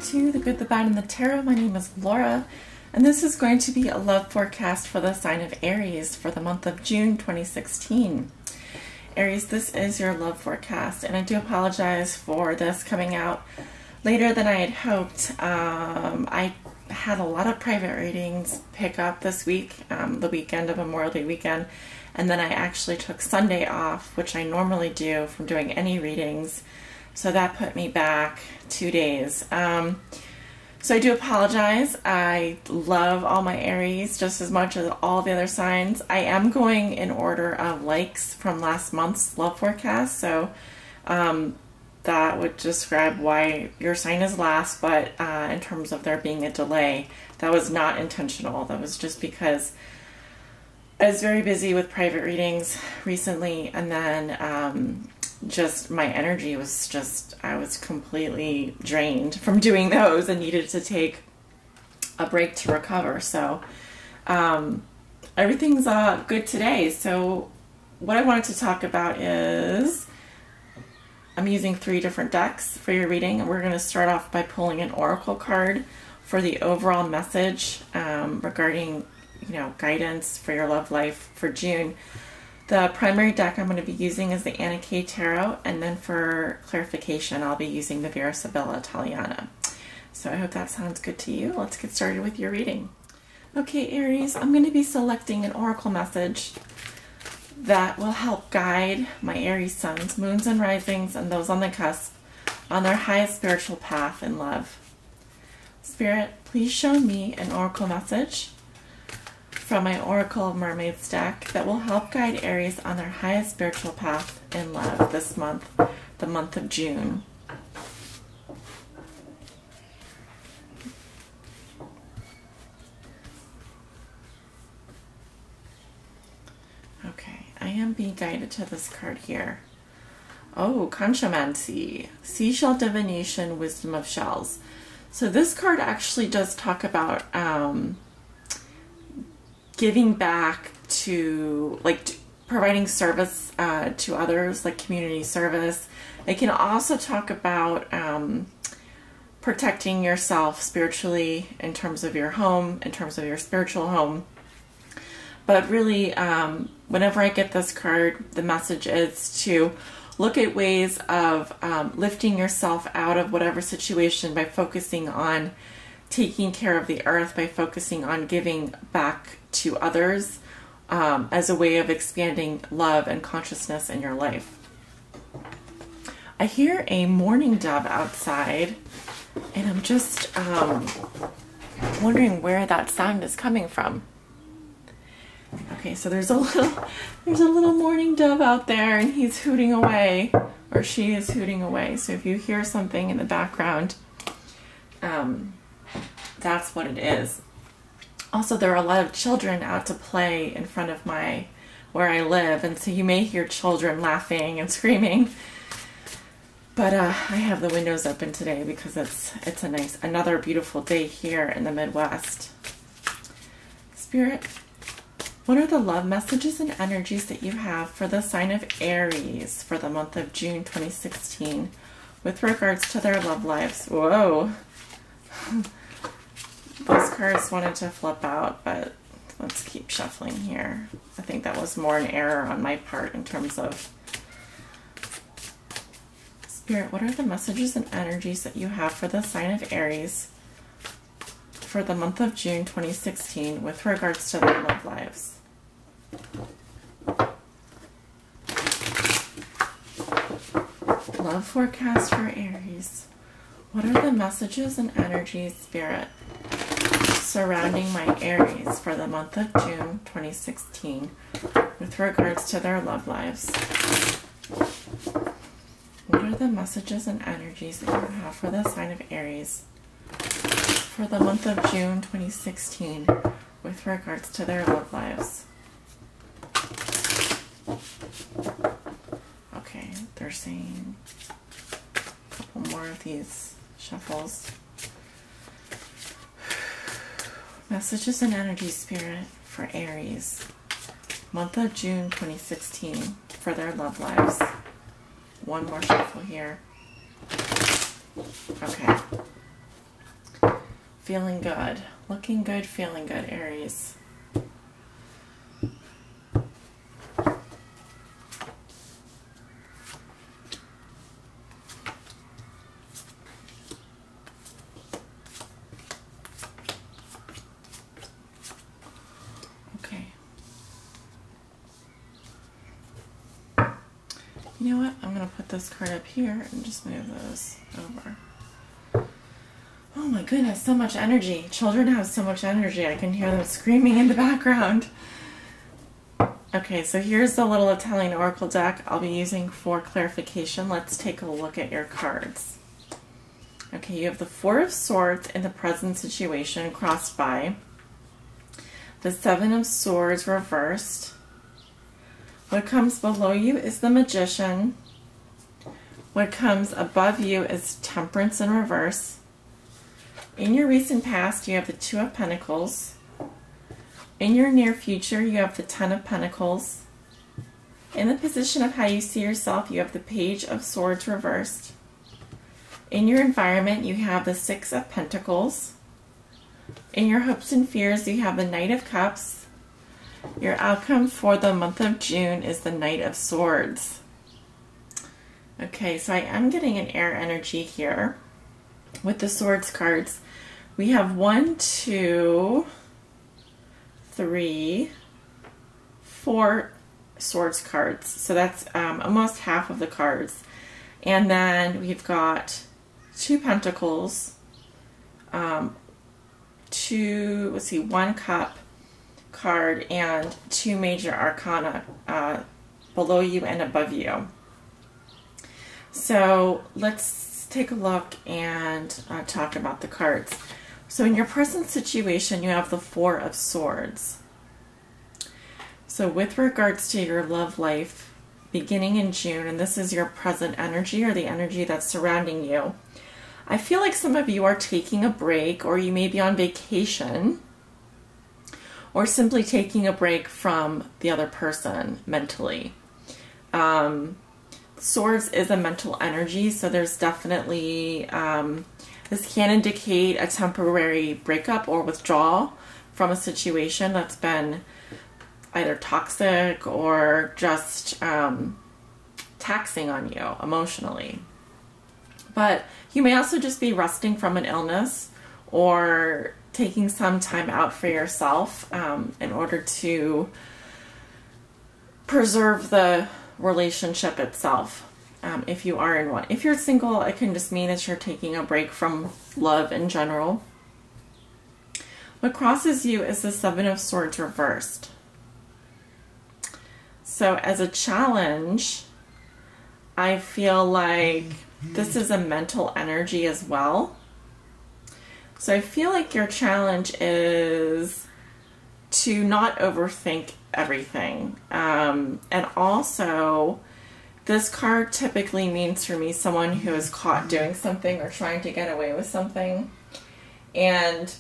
to The Good, the Bad, and the Tarot. My name is Laura, and this is going to be a love forecast for the sign of Aries for the month of June 2016. Aries, this is your love forecast, and I do apologize for this coming out later than I had hoped. I had a lot of private readings pick up this week, the weekend of Memorial Day weekend, and then I actually took Sunday off, which I normally do from doing any readings. So that put me back 2 days. So I do apologize. I love all my Aries just as much as all the other signs. I am going in order of likes from last month's love forecast. So that would describe why your sign is last, but in terms of there being a delay, that was not intentional. That was just because I was very busy with private readings recently, and then just my energy was just, I was completely drained from doing those and needed to take a break to recover. So everything's good today. So what I wanted to talk about is I'm using 3 different decks for your reading, and we're going to start off by pulling an oracle card for the overall message regarding, guidance for your love life for June. The primary deck I'm going to be using is the Anna K Tarot, and then for clarification, I'll be using the Vera Sibilla Italiana. So I hope that sounds good to you. Let's get started with your reading. Okay, Aries, I'm going to be selecting an oracle message that will help guide my Aries suns, moons, and risings, and those on the cusp on their highest spiritual path in love. Spirit, please show me an oracle message from my Oracle of Mermaids deck that will help guide Aries on their highest spiritual path in love this month, the month of June. Okay, I am being guided to this card here. Oh, Conchomancy, Seashell Divination, Wisdom of Shells. So this card actually does talk about giving back to, providing service to others, like community service. It can also talk about protecting yourself spiritually in terms of your home, in terms of your spiritual home. But really, whenever I get this card, the message is to look at ways of lifting yourself out of whatever situation by focusing on taking care of the earth, by focusing on giving back to others as a way of expanding love and consciousness in your life. I hear a mourning dove outside, and I'm just wondering where that sound is coming from. Okay, so there's a little mourning dove out there, and he's hooting away, or she is hooting away. So if you hear something in the background, that's what it is. Also, there are a lot of children out to play in front of where I live, and so you may hear children laughing and screaming. But I have the windows open today because it's another beautiful day here in the Midwest. Spirit, what are the love messages and energies that you have for the sign of Aries for the month of June 2016 with regards to their love lives? Whoa. Those cards wanted to flip out, but let's keep shuffling here. I think that was more an error on my part in terms of Spirit. What are the messages and energies that you have for the sign of Aries for the month of June 2016 with regards to their love lives? Love forecast for Aries. What are the messages and energies, Spirit, surrounding my Aries for the month of June 2016 with regards to their love lives? What are the messages and energies that you have for the sign of Aries for the month of June 2016 with regards to their love lives? Okay, they're saying a couple more of these shuffles. Messages and energy, Spirit, for Aries, month of June 2016, for their love lives. One more shuffle here. Okay. Feeling good. Looking good, feeling good, Aries. Okay. You know what? I'm going to put this card up here and just move those over. Oh my goodness, so much energy. Children have so much energy. I can hear them screaming in the background. Okay, so here's the little Italian Oracle deck I'll be using for clarification. Let's take a look at your cards. Okay, you have the Four of Swords in the present situation crossed by the Seven of Swords reversed. What comes below you is the Magician. What comes above you is Temperance in reverse. In your recent past, you have the Two of Pentacles. In your near future, you have the Ten of Pentacles. In the position of how you see yourself, you have the Page of Swords reversed. In your environment, you have the Six of Pentacles. In your hopes and fears, you have the Knight of Cups. Your outcome for the month of June is the Knight of Swords. Okay, so I am getting an air energy here with the Swords cards. We have 1, 2, 3, 4 Swords cards. So that's almost half of the cards. And then we've got 2 Pentacles, 1 Cup card, and 2 Major Arcana below you and above you. So let's take a look and talk about the cards. So in your present situation, you have the Four of Swords. So with regards to your love life beginning in June, and this is your present energy or the energy that's surrounding you, I feel like some of you are taking a break, or you may be on vacation, or simply taking a break from the other person mentally. Swords is a mental energy, so there's definitely, this can indicate a temporary breakup or withdrawal from a situation that's been either toxic or just taxing on you emotionally. But you may also just be resting from an illness or taking some time out for yourself in order to preserve the relationship itself, if you are in one. If you're single, it can just mean that you're taking a break from love in general. What crosses you is the Seven of Swords reversed. So as a challenge, I feel like this is a mental energy as well. So I feel like your challenge is to not overthink everything. And also, this card typically means for me someone who is caught doing something or trying to get away with something. And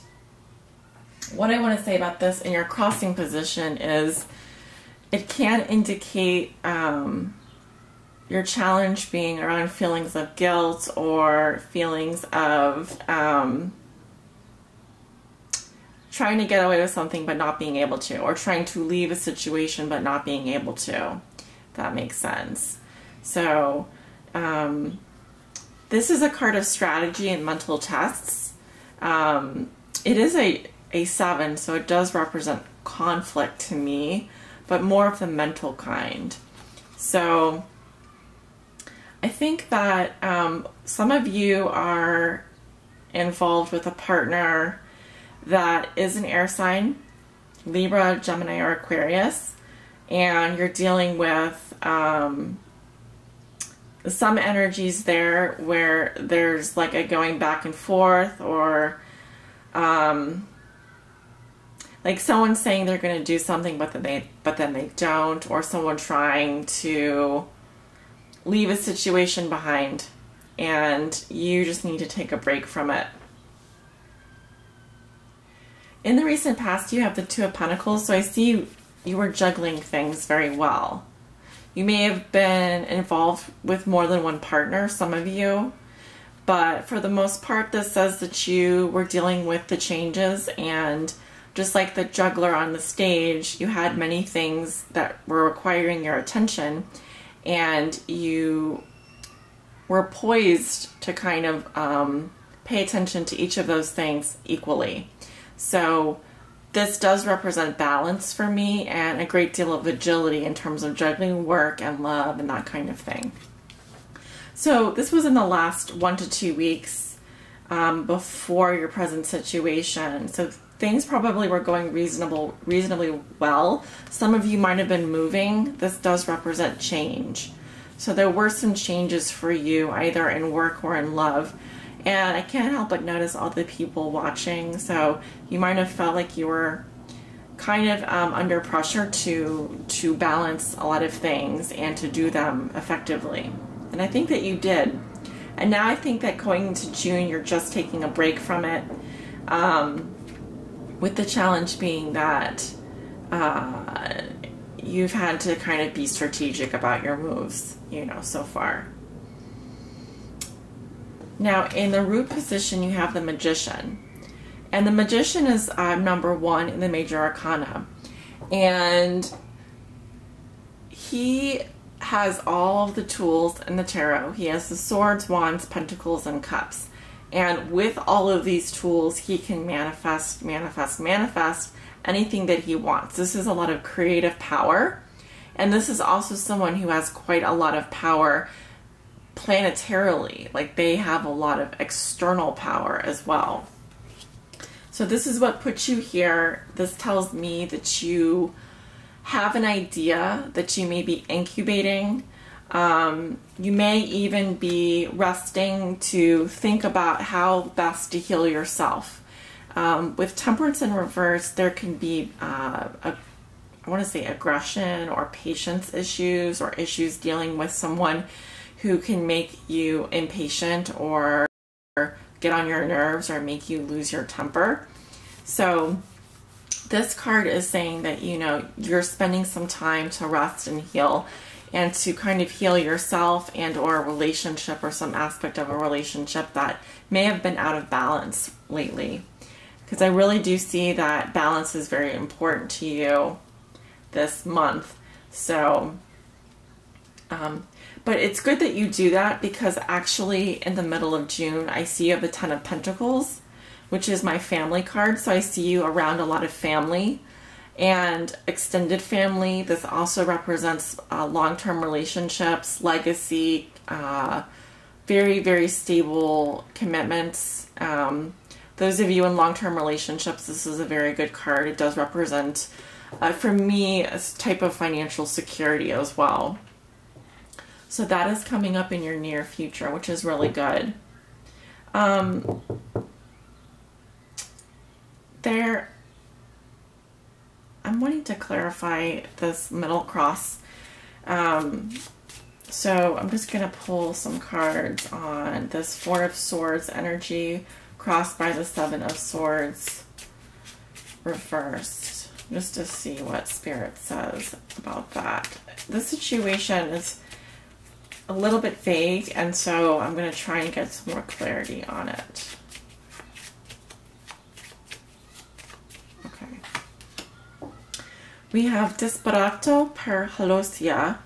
what I want to say about this in your crossing position is it can indicate your challenge being around feelings of guilt or feelings of trying to get away with something but not being able to, or trying to leave a situation but not being able to. If that makes sense. So this is a card of strategy and mental tests. It is a 7, so it does represent conflict to me, but more of the mental kind. So I think that some of you are involved with a partner that is an air sign, Libra, Gemini, or Aquarius, and you're dealing with some energies there where there's like a going back and forth, or like someone saying they're going to do something but then they don't, or someone trying to leave a situation behind and you just need to take a break from it. In the recent past, you have the Two of Pentacles, so I see you were juggling things very well. You may have been involved with more than one partner, some of you, But for the most part, this says that you were dealing with the changes, and just like the juggler on the stage, you had many things that were requiring your attention, and you were poised to kind of pay attention to each of those things equally. So this does represent balance for me and a great deal of agility in terms of juggling work and love and that kind of thing. So this was in the last 1 to 2 weeks before your present situation. So things probably were going reasonably well. Some of you might have been moving. This does represent change. So there were some changes for you, either in work or in love. And I can't help but notice all the people watching. So you might have felt like you were kind of under pressure to balance a lot of things and to do them effectively. And I think that you did. And now I think that going into June, you're just taking a break from it. With the challenge being that you've had to kind of be strategic about your moves, you know, so far. Now, in the root position, you have the Magician. And the Magician is number 1 in the Major Arcana. And he has all the tools in the tarot. He has the swords, wands, pentacles, and cups. And with all of these tools, he can manifest anything that he wants. This is a lot of creative power. And this is also someone who has quite a lot of power planetarily. Like, they have a lot of external power as well. So this is what puts you here. This tells me that you have an idea that you may be incubating. You may even be resting to think about how best to heal yourself. With Temperance in reverse, there can be, I want to say, aggression or patience issues, or issues dealing with someone who can make you impatient or get on your nerves or make you lose your temper. So this card is saying that, you know, you're spending some time to rest and heal, and to kind of heal yourself and or a relationship or some aspect of a relationship that may have been out of balance lately. Because I really do see that balance is very important to you this month. So, but it's good that you do that, because actually in the middle of June, I see you have the 10 of Pentacles, which is my family card. So I see you around a lot of family and extended family. This also represents long-term relationships, legacy, very, very stable commitments. Those of you in long-term relationships, this is a very good card. It does represent, for me, a type of financial security as well. So that is coming up in your near future, which is really good. I'm wanting to clarify this middle cross. So I'm just going to pull some cards on this 4 of Swords energy crossed by the 7 of Swords reversed, just to see what Spirit says about that. This situation is a little bit vague, and so I'm going to try and get some more clarity on it. We have Disperato per Halosia,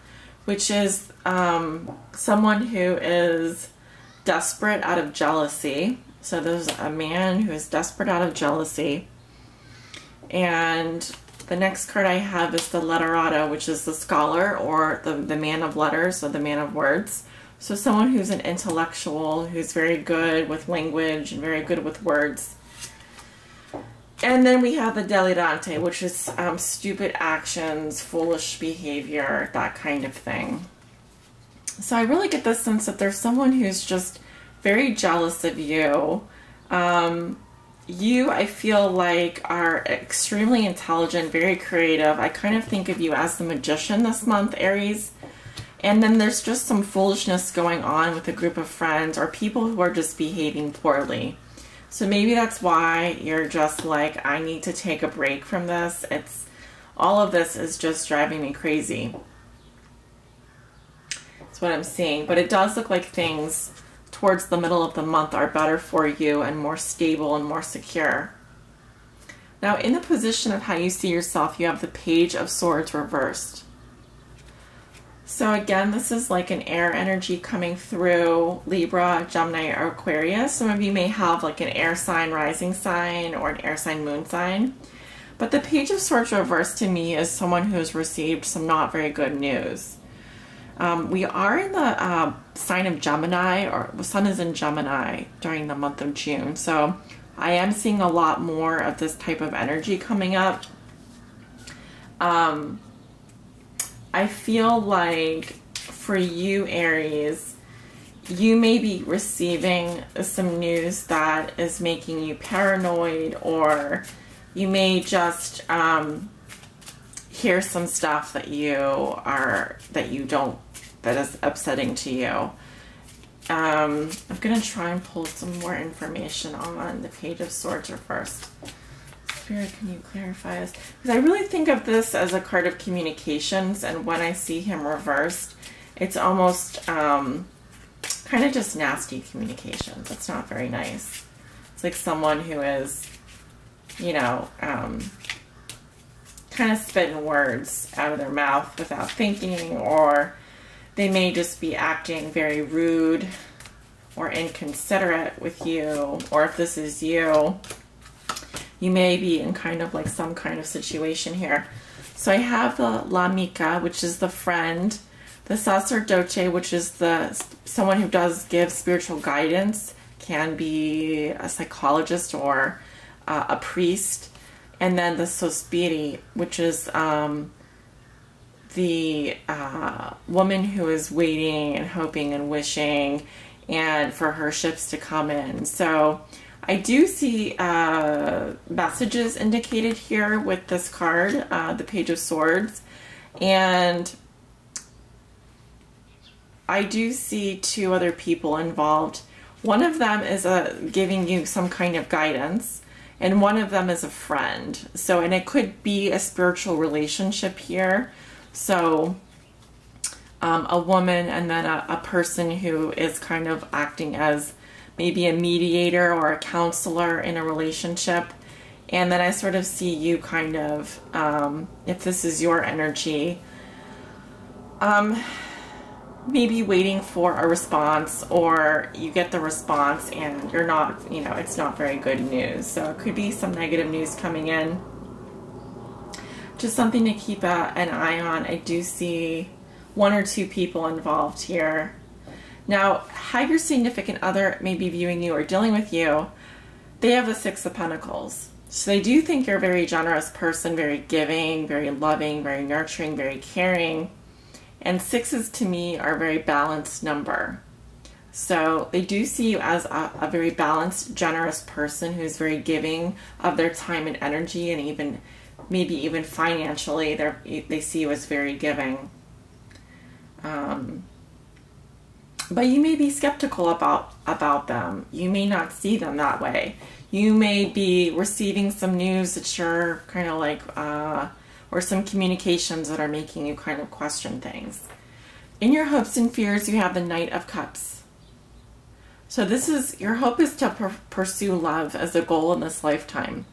which is someone who is desperate out of jealousy. So there's a man who is desperate out of jealousy. And the next card I have is the Letterata, which is the scholar, or the man of letters, or the man of words. So someone who's an intellectual, who's very good with language and very good with words. And then we have the Delirante, which is stupid actions, foolish behavior, that kind of thing. So I really get the sense that there's someone who's just very jealous of you. You, I feel like, are extremely intelligent, very creative. I kind of think of you as the Magician this month, Aries. And then there's just some foolishness going on with a group of friends or people who are just behaving poorly. So maybe that's why you're just like, I need to take a break from this. All of this is just driving me crazy. That's what I'm seeing. But it does look like things towards the middle of the month are better for you and more stable and more secure. Now, in the position of how you see yourself, you have the Page of Swords reversed. So again, this is like an air energy coming through Libra, Gemini, or Aquarius. Some of you may have like an air sign, rising sign, or an air sign, moon sign. But the Page of Swords reversed to me is someone who has received some not very good news. We are in the sign of Gemini, or the sun is in Gemini during the month of June. So I am seeing a lot more of this type of energy coming up. I feel like for you, Aries, you may be receiving some news that is making you paranoid, or you may just hear some stuff that that is upsetting to you. I'm gonna try and pull some more information on the Page of Swords reversed. Spirit, can you clarify this? Because I really think of this as a card of communications, and when I see him reversed, it's almost kind of just nasty communications. It's not very nice. It's like someone who is, you know, kind of spitting words out of their mouth without thinking, or they may just be acting very rude or inconsiderate with you, or if this is you, you may be in kind of like some kind of situation here. So I have the La Mica, which is the friend, the Sacerdote, which is someone who does give spiritual guidance, can be a psychologist or a priest, and then the Sospiri, which is the woman who is waiting and hoping and wishing and for her ships to come in. So I do see messages indicated here with this card, the Page of Swords, and I do see two other people involved. One of them is giving you some kind of guidance, and one of them is a friend. So, and it could be a spiritual relationship here. So a woman and then a person who is kind of acting as maybe a mediator or a counselor in a relationship. And then I sort of see you kind of, if this is your energy, maybe waiting for a response, or you get the response and you're not, you know, it's not very good news. So it could be some negative news coming in. Just something to keep an eye on. I do see one or two people involved here. Now, how your significant other may be viewing you or dealing with you, they have the Six of Pentacles. So they do think you're a very generous person, very giving, very loving, very nurturing, very caring. And sixes to me are a very balanced number. So they do see you as a very balanced, generous person who's very giving of their time and energy, and even maybe even financially, they see you as very giving. But you may be skeptical about them. You may not see them that way. You may be receiving some news that you're kind of like, or some communications that are making you kind of question things. In your hopes and fears, you have the Knight of Cups. So this is, your hope is to pursue love as a goal in this lifetime.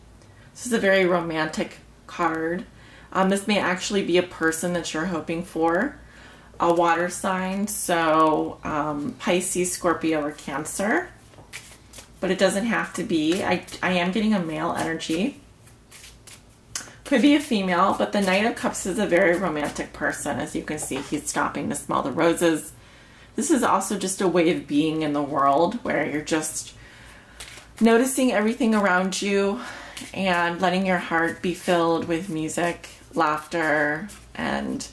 This is a very romantic card. This may actually be a person that you're hoping for. A water sign, so Pisces, Scorpio, or Cancer. But it doesn't have to be. I am getting a male energy. Could be a female, but the Knight of Cups is a very romantic person. As you can see, he's stopping to smell the roses. This is also just a way of being in the world, where you're just noticing everything around you and letting your heart be filled with music, laughter, and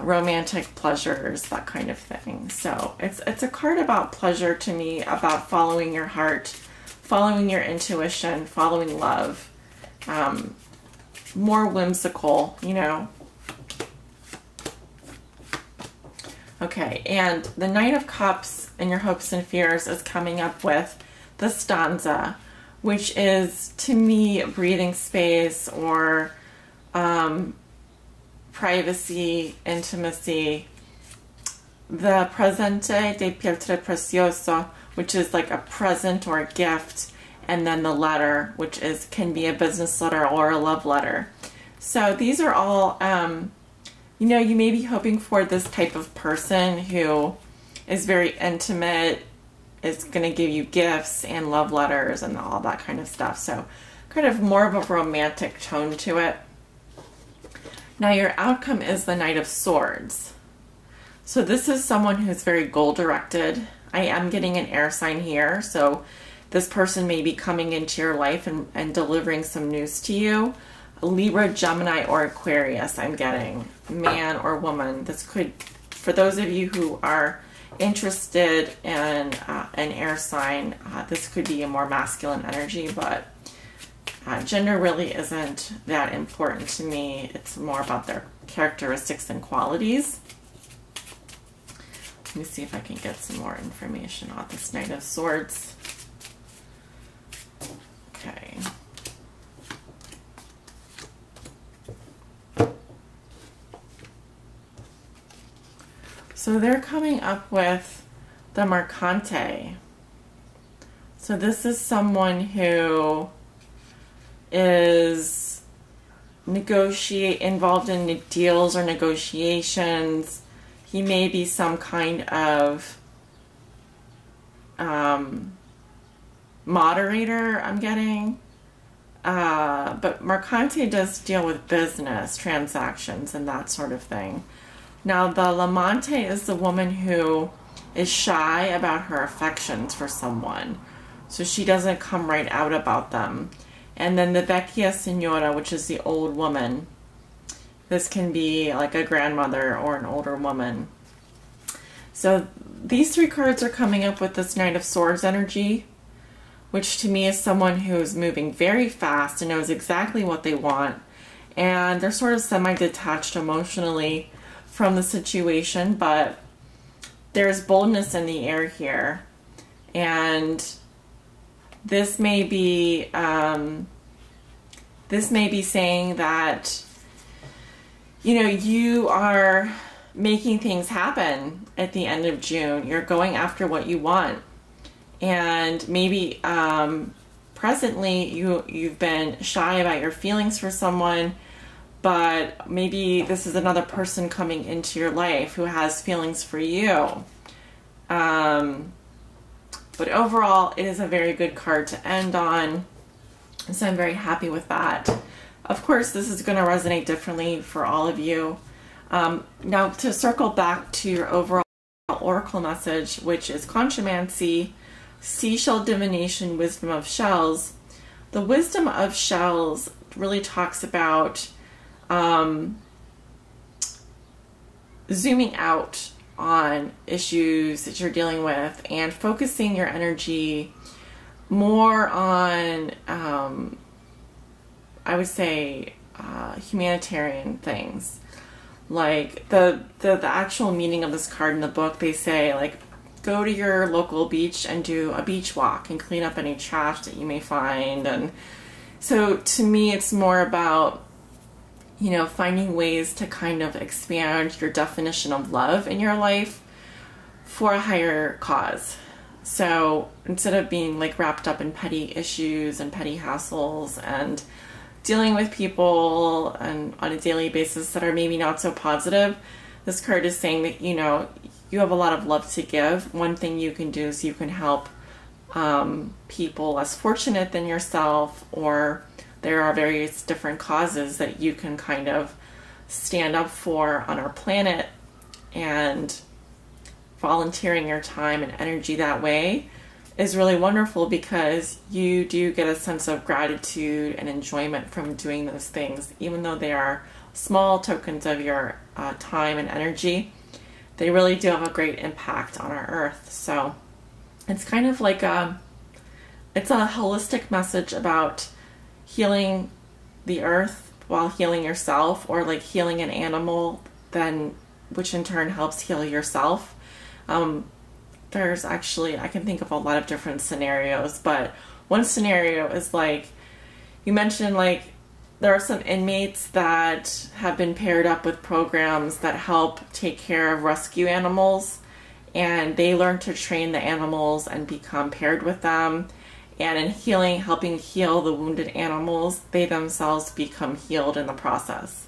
romantic pleasures, that kind of thing. So it's a card about pleasure to me, about following your heart, following your intuition, following love. More whimsical, you know. Okay, and the Knight of Cups in your hopes and fears is coming up with the stanza, which is, to me, breathing space, or privacy, intimacy, the presente de pietre preciosa, which is like a present or a gift, and then the letter, which can be a business letter or a love letter. So these are all, you know, you may be hoping for this type of person who is very intimate, is going to give you gifts and love letters and all that kind of stuff. So kind of more of a romantic tone to it. Now your outcome is the Knight of Swords. So this is someone who's very goal-directed. I am getting an air sign here, so this person may be coming into your life and delivering some news to you. Libra, Gemini, or Aquarius, I'm getting. Man or woman. This could, for those of you who are interested in an air sign, this could be a more masculine energy, but gender really isn't that important to me. It's more about their characteristics and qualities. Let me see if I can get some more information on this Knight of Swords. Okay. So they're coming up with the Mercante. So this is someone who is involved in deals or negotiations. He may be some kind of moderator, I'm getting. But Mercante does deal with business transactions and that sort of thing. Now, the Lamante is the woman who is shy about her affections for someone. So she doesn't come right out about them. And then the Vecchia Signora, which is the old woman. This can be like a grandmother or an older woman. So these three cards are coming up with this Knight of Swords energy, which to me is someone who's moving very fast and knows exactly what they want. And they're sort of semi-detached emotionally from the situation, but there's boldness in the air here. And this may be saying that, you know, you are making things happen at the end of June. You're going after what you want. And maybe presently you've been shy about your feelings for someone, but maybe this is another person coming into your life who has feelings for you. But overall, it is a very good card to end on. So I'm very happy with that. Of course, this is going to resonate differently for all of you. Now, to circle back to your overall oracle message, which is Conchomancy, Seashell Divination, Wisdom of Shells. The Wisdom of Shells really talks about zooming out on issues that you're dealing with and focusing your energy more on, I would say, humanitarian things. Like the actual meaning of this card in the book, they say, like, go to your local beach and do a beach walk and clean up any trash that you may find. And so to me, it's more about, you know, finding ways to kind of expand your definition of love in your life for a higher cause. So instead of being like wrapped up in petty issues and petty hassles and dealing with people and on a daily basis that are maybe not so positive, this card is saying that, you know, you have a lot of love to give. One thing you can do is you can help people less fortunate than yourself, or there are various different causes that you can kind of stand up for on our planet, and volunteering your time and energy that way is really wonderful because you do get a sense of gratitude and enjoyment from doing those things. Even though they are small tokens of your time and energy, they really do have a great impact on our earth. So it's kind of like it's a holistic message about healing the earth while healing yourself, or like healing an animal, then which in turn helps heal yourself. There's actually, I can think of a lot of different scenarios, but one scenario is like, you mentioned, like, there are some inmates that have been paired up with programs that help take care of rescue animals. and they learn to train the animals and become paired with them. And in healing, helping heal the wounded animals, they themselves become healed in the process.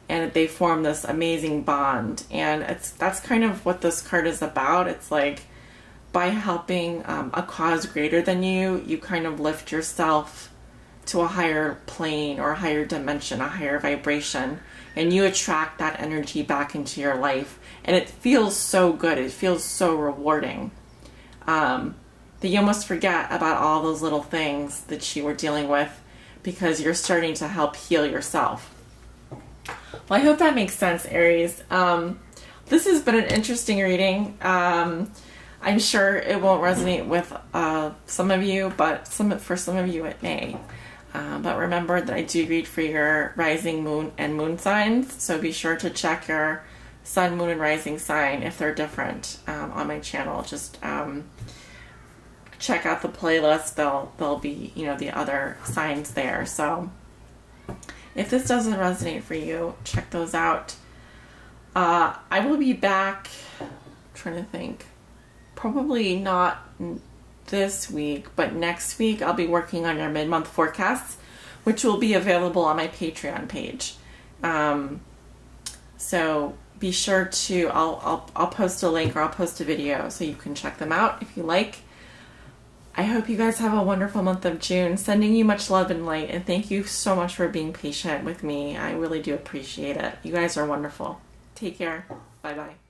And they form this amazing bond. And that's kind of what this card is about. It's like, by helping a cause greater than you, you kind of lift yourself to a higher plane or a higher dimension, a higher vibration, and you attract that energy back into your life. And it feels so good. It feels so rewarding. That you almost forget about all those little things that you were dealing with because you're starting to help heal yourself. Well, I hope that makes sense, Aries. This has been an interesting reading. I'm sure it won't resonate with some of you, but for some of you it may. But remember that I do read for your rising moon and moon signs, so be sure to check your sun, moon, and rising sign if they're different on my channel. Just check out the playlist. There'll be, you know, the other signs there. So if this doesn't resonate for you, check those out. I will be back, I'm trying to think, probably not this week, but next week I'll be working on your mid-month forecasts, which will be available on my Patreon page. So be sure to, I'll post a link or I'll post a video so you can check them out if you like. I hope you guys have a wonderful month of June. Sending you much love and light, and thank you so much for being patient with me. I really do appreciate it. You guys are wonderful. Take care. Bye-bye.